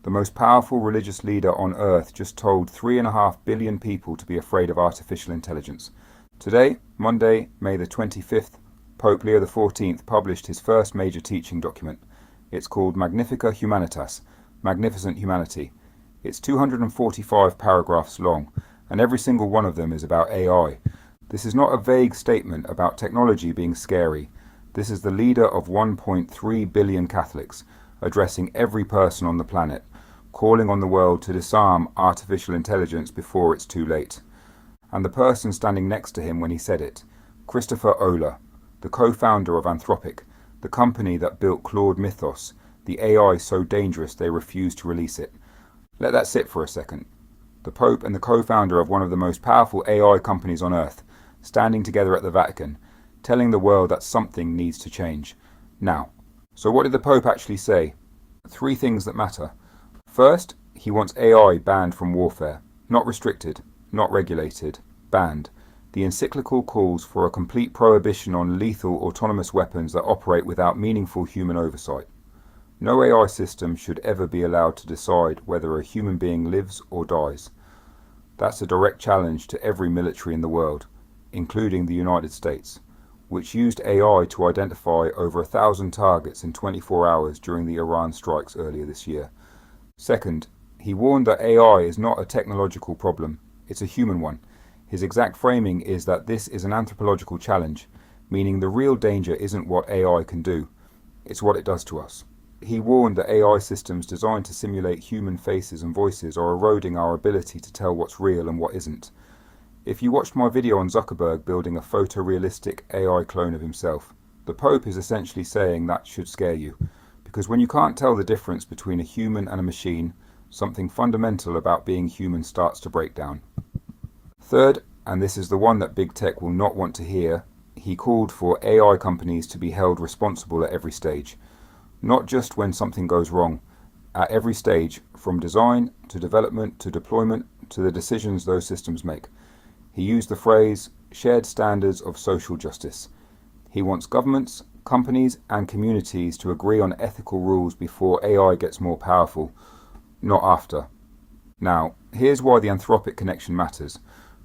The most powerful religious leader on earth just told 3.5 billion people to be afraid of artificial intelligence. Today, Monday, May the 25th, Pope Leo XIV published his first major teaching document. It's called Magnifica Humanitas, Magnificent Humanity. It's 245 paragraphs long, and every single one of them is about AI. This is not a vague statement about technology being scary. This is the leader of 1.3 billion Catholics, addressing every person on the planet, calling on the world to disarm artificial intelligence before it's too late. And the person standing next to him when he said it, Christopher Olah, the co-founder of Anthropic, the company that built Claude Mythos, the AI so dangerous they refused to release it. Let that sit for a second. The Pope and the co-founder of one of the most powerful AI companies on earth, standing together at the Vatican, telling the world that something needs to change. Now, so what did the Pope actually say? 3 things that matter. First, he wants AI banned from warfare, not restricted, not regulated, banned. The encyclical calls for a complete prohibition on lethal autonomous weapons that operate without meaningful human oversight. No AI system should ever be allowed to decide whether a human being lives or dies. That's a direct challenge to every military in the world, including the United States, which used AI to identify over 1,000 targets in 24 hours during the Iran strikes earlier this year. Second, he warned that AI is not a technological problem, it's a human one. His exact framing is that this is an anthropological challenge, meaning the real danger isn't what AI can do, it's what it does to us. He warned that AI systems designed to simulate human faces and voices are eroding our ability to tell what's real and what isn't. If you watched my video on Zuckerberg building a photorealistic AI clone of himself, the Pope is essentially saying that should scare you. Because when you can't tell the difference between a human and a machine, something fundamental about being human starts to break down. Third, and this is the one that big tech will not want to hear, he called for AI companies to be held responsible at every stage. Not just when something goes wrong, at every stage, from design to development to deployment to the decisions those systems make. He used the phrase, shared standards of social justice. He wants governments, companies and communities to agree on ethical rules before AI gets more powerful, not after. Now, here's why the Anthropic connection matters.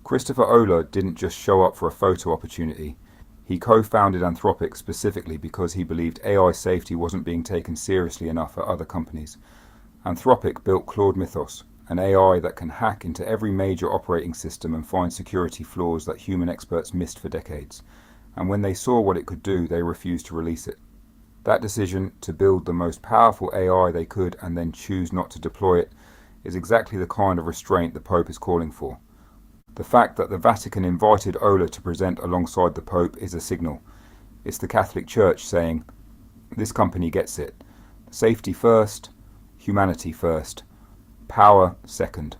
Christopher Olah didn't just show up for a photo opportunity. He co-founded Anthropic specifically because he believed AI safety wasn't being taken seriously enough at other companies. Anthropic built Claude Mythos, an AI that can hack into every major operating system and find security flaws that human experts missed for decades. And when they saw what it could do, they refused to release it. That decision to build the most powerful AI they could and then choose not to deploy it is exactly the kind of restraint the Pope is calling for. The fact that the Vatican invited Olah to present alongside the Pope is a signal. It's the Catholic Church saying, this company gets it. Safety first, humanity first, power second.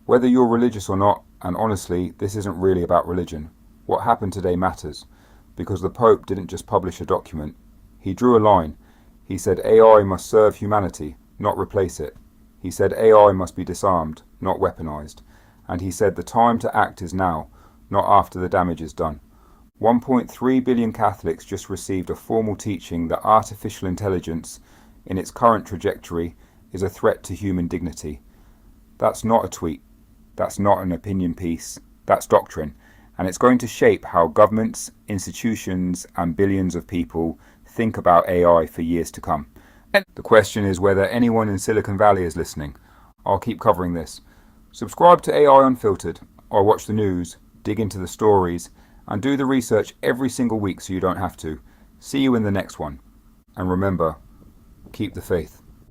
Whether you're religious or not, and honestly, this isn't really about religion, what happened today matters, because the Pope didn't just publish a document. He drew a line. He said AI must serve humanity, not replace it. He said AI must be disarmed, not weaponized. And he said the time to act is now, not after the damage is done. 1.3 billion Catholics just received a formal teaching that artificial intelligence, in its current trajectory, is a threat to human dignity. That's not a tweet. That's not an opinion piece. That's doctrine. And it's going to shape how governments, institutions, and billions of people think about AI for years to come. The question is whether anyone in Silicon Valley is listening. I'll keep covering this. Subscribe to AI Unfiltered, or watch the news, dig into the stories, and do the research every single week so you don't have to. See you in the next one. And remember, keep the faith.